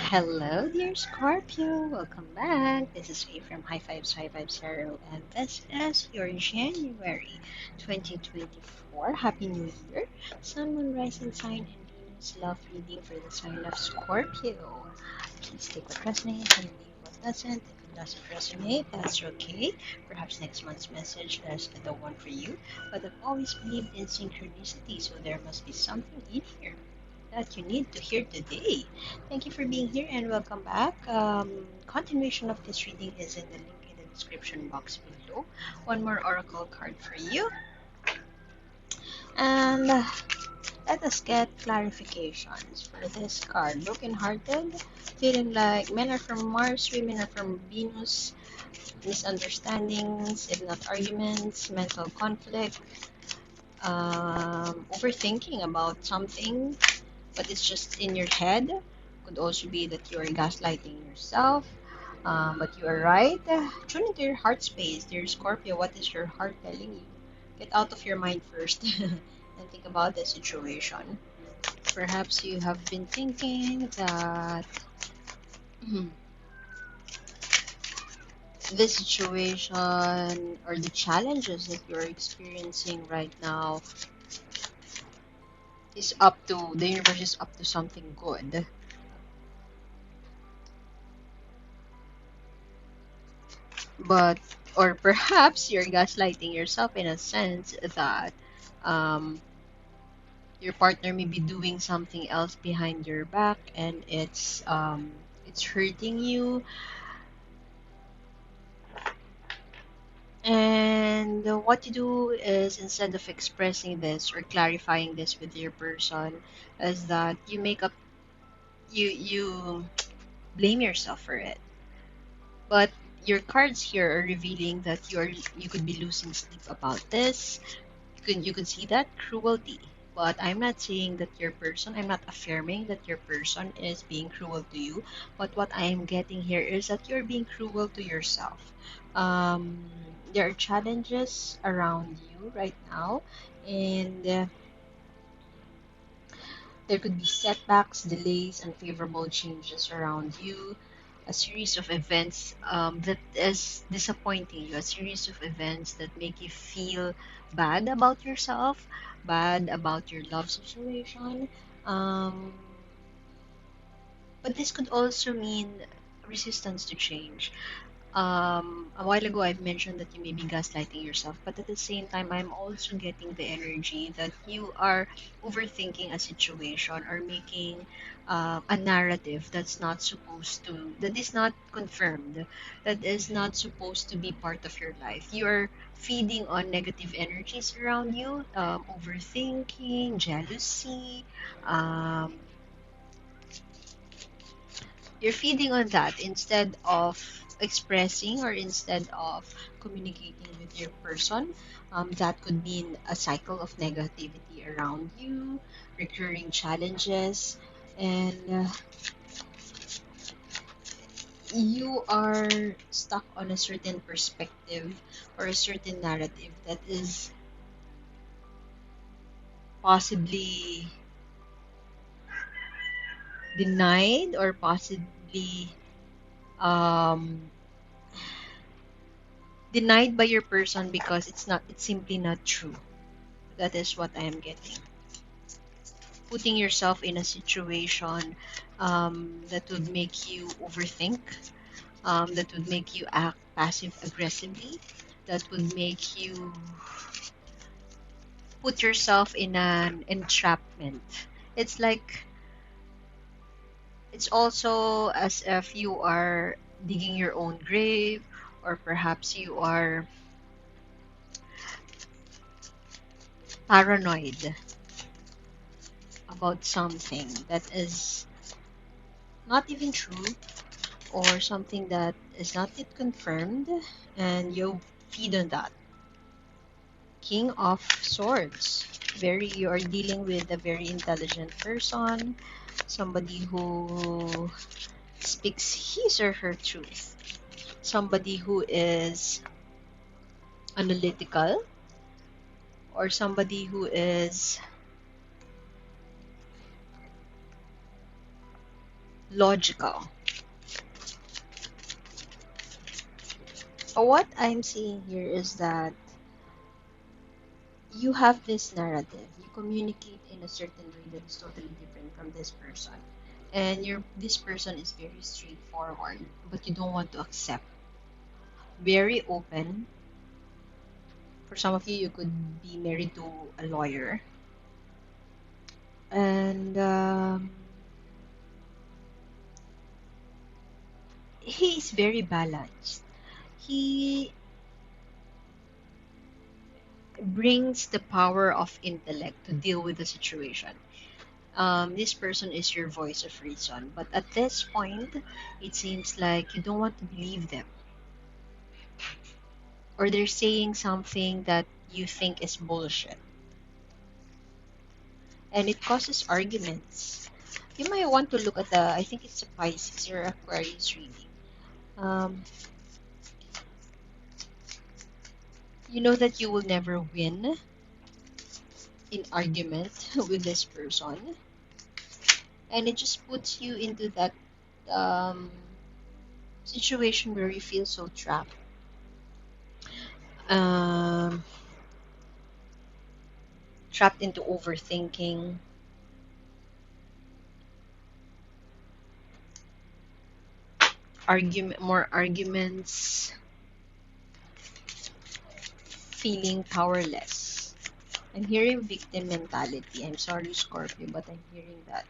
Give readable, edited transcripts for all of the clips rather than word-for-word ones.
Hello, dear Scorpio. Welcome back. This is Faye from High Fives 550, and this is your January 2024. Happy New Year. Sun, Moon, Rising Sign, and Venus love reading for the sign of Scorpio. Please take what resonates and leave what doesn't. If it doesn't resonate, that's okay. Perhaps next month's message is the one for you. But I've always believed in synchronicity, so there must be something in here that you need to hear today. Thank you for being here and welcome back. Continuation of this reading is in the link in the description box below. One more oracle card for you. And let us get clarifications for this card. Broken-hearted, feeling like men are from Mars, women are from Venus, misunderstandings, if not arguments, mental conflict, overthinking about something, but it's just in your head. Could also be that you are gaslighting yourself. But you are right. Tune into your heart space, dear Scorpio. What is your heart telling you? Get out of your mind first and think about the situation. Perhaps you have been thinking that this situation or the challenges that you're experiencing right now is up to the universe is up to something good. But or perhaps you're gaslighting yourself in a sense that um, your partner may be doing something else behind your back and it's hurting you. And what you do is, instead of expressing this or clarifying this with your person, is that you blame yourself for it. But your cards here are revealing that you could be losing sleep about this. You could see that cruelty. But I'm not saying that your person, I'm not affirming that your person is being cruel to you. But what I am getting here is that you're being cruel to yourself. There are challenges around you right now, and there could be setbacks, delays, unfavorable changes around you, a series of events that is disappointing you, a series of events that make you feel bad about yourself, bad about your love situation. Um, but this could also mean resistance to change. A while ago, I've mentioned that you may be gaslighting yourself, but at the same time, I'm also getting the energy that you are overthinking a situation or making a narrative that is not confirmed, that is not supposed to be part of your life. You're feeding on negative energies around you, overthinking, jealousy, um, you're feeding on that instead of expressing or instead of communicating with your person. That could mean a cycle of negativity around you, recurring challenges, and you are stuck on a certain perspective or a certain narrative that is possibly denied or possibly um, denied by your person because it's simply not true. That is what I am getting. Putting yourself in a situation that would make you overthink, that would make you act passive aggressively, that would make you put yourself in an entrapment. It's like it's also as if you are digging your own grave, or perhaps you are paranoid about something that is not even true, or something that is not yet confirmed, and you feed on that. King of Swords. You are dealing with a very intelligent person, somebody who speaks his or her truth, somebody who is analytical, or somebody who is logical. What I'm seeing here is that you have this narrative. You communicate in a certain way that is totally different from this person. And this person is very straightforward, but you don't want to accept. Very open. For some of you, you could be married to a lawyer. And he is very balanced. He brings the power of intellect to deal with the situation. This person is your voice of reason, but at this point, it seems like you don't want to believe them, or they're saying something that you think is bullshit, and it causes arguments. You might want to look at the, I think it's a Pisces or Aquarius reading. Um, you know that you will never win in argument with this person, and it just puts you into that um, situation where you feel so trapped. Um, Trapped into overthinking, more arguments, feeling powerless. I'm hearing victim mentality. I'm sorry, Scorpio, but I'm hearing that.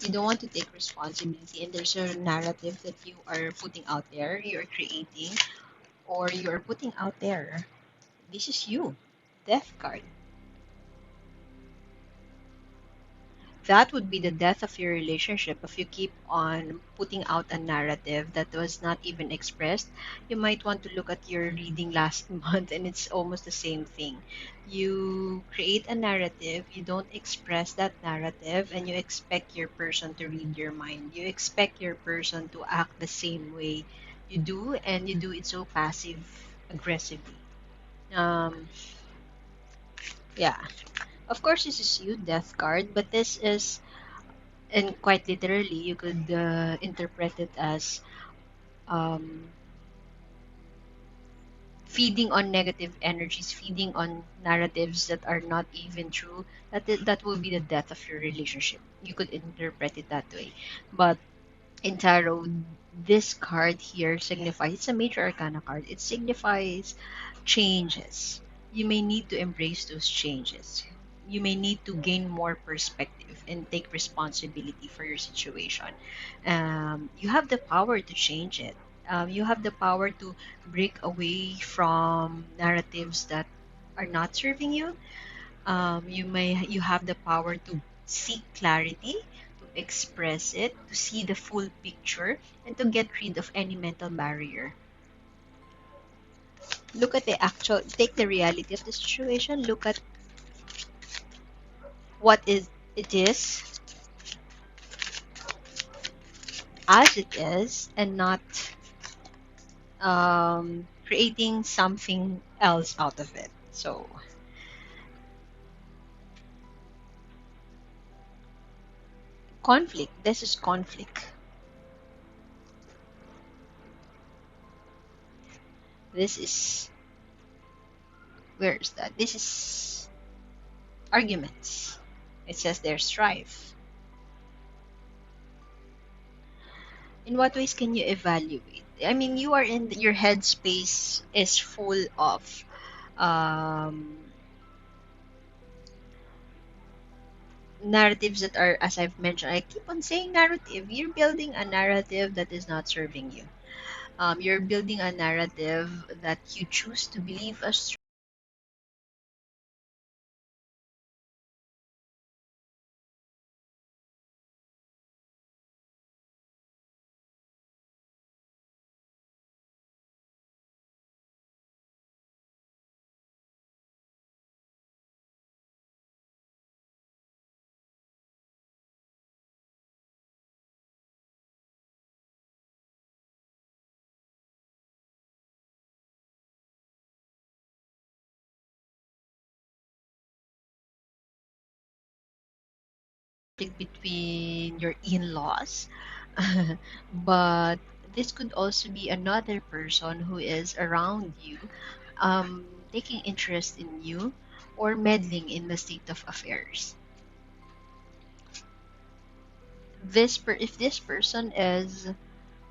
You don't want to take responsibility, and there's a narrative that you are putting out there, you're creating, or you're putting out there. This is you. Death card. That would be the death of your relationship if you keep on putting out a narrative that was not even expressed. You might want to look at your reading last month, and it's almost the same thing. You create a narrative, you don't express that narrative, and you expect your person to read your mind. You expect your person to act the same way you do, and you do it so passive aggressively. Um, yeah. Of course, this is you, death card, but this is, and quite literally, you could interpret it as um, feeding on negative energies, feeding on narratives that are not even true. That will be the death of your relationship. You could interpret it that way. But in tarot, this card here signifies, it's a major arcana card. It signifies changes. You may need to embrace those changes. You may need to gain more perspective and take responsibility for your situation. You have the power to change it. You have the power to break away from narratives that are not serving you. You have the power to seek clarity, to express it, to see the full picture, and to get rid of any mental barrier. Look at the actual, take the reality of the situation, look at what is it is as it is, and not creating something else out of it. So, conflict. This is conflict. This is, where is that? This is arguments. It says there's strife. In what ways can you evaluate? I mean, you are in your headspace is full of um, narratives that are, as I've mentioned, I keep on saying narrative. You're building a narrative that is not serving you. You're building a narrative that you choose to believe as between your in-laws, but this could also be another person who is around you, taking interest in you or meddling in the state of affairs. If this person is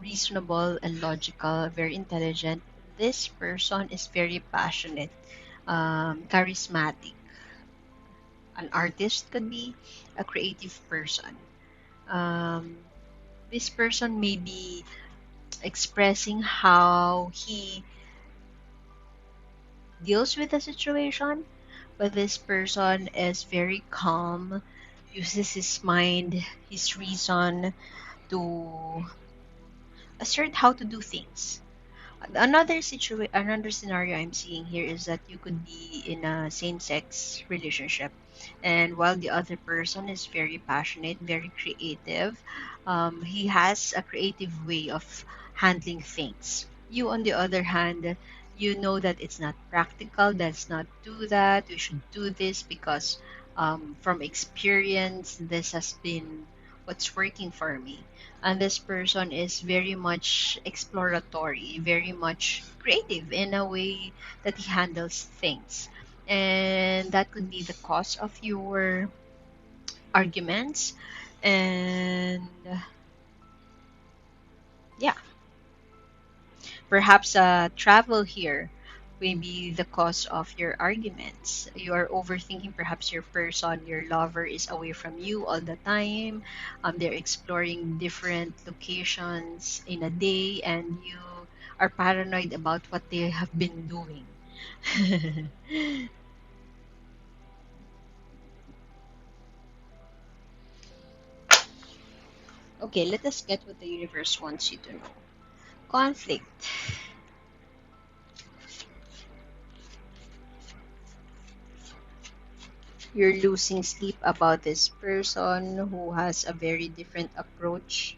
reasonable and logical, very intelligent, this person is very passionate, charismatic. An artist could be a creative person. Um, this person may be expressing how he deals with the situation, but this person is very calm, uses his mind, his reason to assert how to do things. Another scenario I'm seeing here is that you could be in a same-sex relationship, and while the other person is very passionate, very creative, he has a creative way of handling things. You, on the other hand, you know that it's not practical. Let's not do that. We should do this because, from experience, this has been what's working for me, and this person is very much exploratory, very much creative in a way that he handles things. And that could be the cause of your arguments. And yeah, perhaps travel here may be the cause of your arguments. You are overthinking, perhaps your person, your lover is away from you all the time. They're exploring different locations in a day, and you are paranoid about what they have been doing. Okay, let us get what the universe wants you to know. Conflict. You're losing sleep about this person who has a very different approach,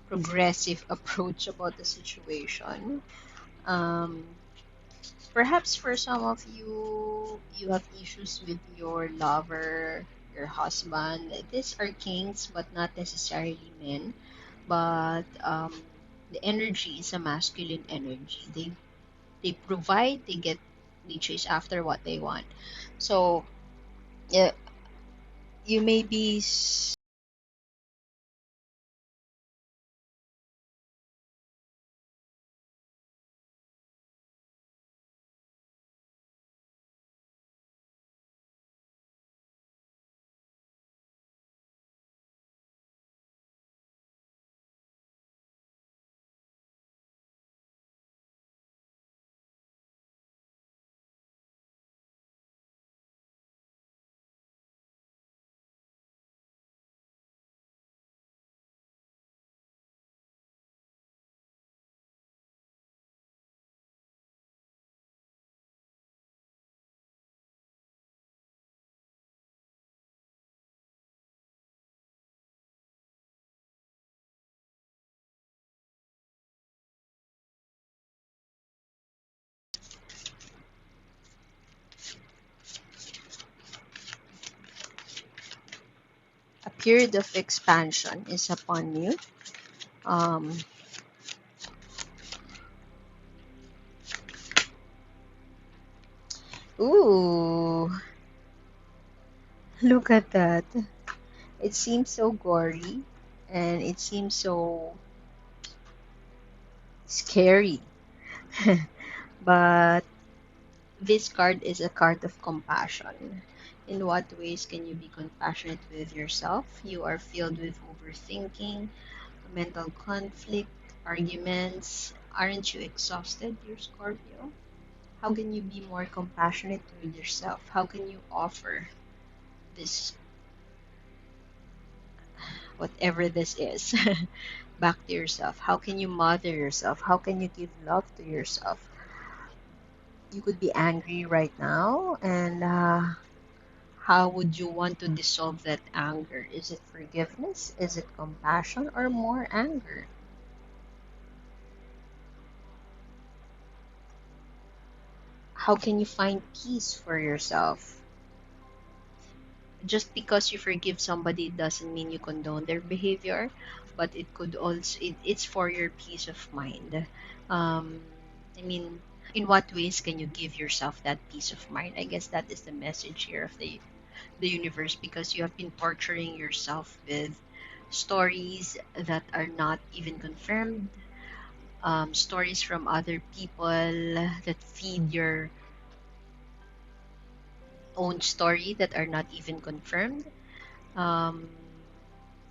progressive approach about the situation. Um, Perhaps for some of you, you have issues with your lover, your husband. These are kings, but not necessarily men. But the energy is a masculine energy. They provide, they chase after what they want. So uh, you may be a period of expansion is upon you. Um, ooh, look at that. It seems so gory and it seems so scary. But this card is a card of compassion. In what ways can you be compassionate with yourself? You are filled with overthinking, mental conflict, arguments. Aren't you exhausted, dear Scorpio? How can you be more compassionate with yourself? How can you offer this, whatever this is, back to yourself? How can you mother yourself? How can you give love to yourself? You could be angry right now, and how would you want to dissolve that anger? Is it forgiveness? Is it compassion or more anger? How can you find peace for yourself? just because you forgive somebody doesn't mean you condone their behavior, but it could also it's for your peace of mind. um, I mean, in what ways can you give yourself that peace of mind? I guess that is the message here of the universe, because you have been torturing yourself with stories that are not even confirmed, stories from other people that feed your own story that are not even confirmed. Um,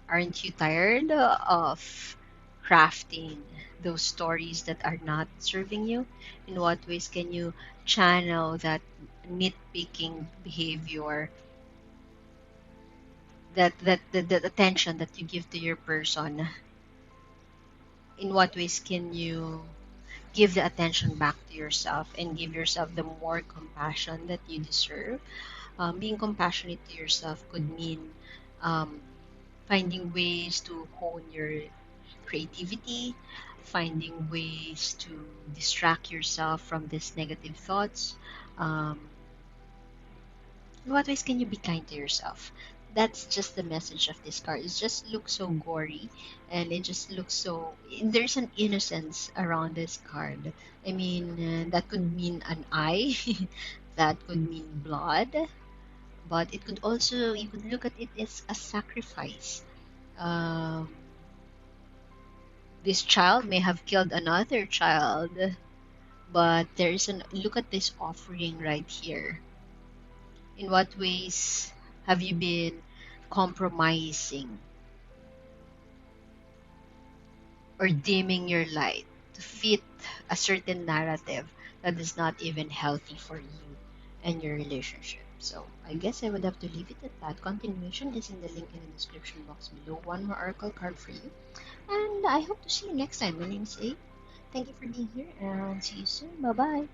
aren't you tired of crafting those stories that are not serving you? In what ways can you channel that nitpicking behavior, that attention that you give to your person? In what ways can you give the attention back to yourself and give yourself the more compassion that you deserve? Being compassionate to yourself could mean um, finding ways to hone your creativity, finding ways to distract yourself from these negative thoughts. Um, in what ways can you be kind to yourself? That's just the message of this card. It just looks so gory, and it just looks so. There's an innocence around this card. I mean, that could mean an eye, that could mean blood, but it could also, you could look at it as a sacrifice. Um, this child may have killed another child, but there is an look at this offering right here. In what ways have you been compromising or dimming your light to fit a certain narrative that is not even healthy for you and your relationship? So I guess I would have to leave it at that. Continuation is in the link in the description box below. One more oracle card for you. And I hope to see you next time. My name is A. Thank you for being here, and see you soon. Bye bye.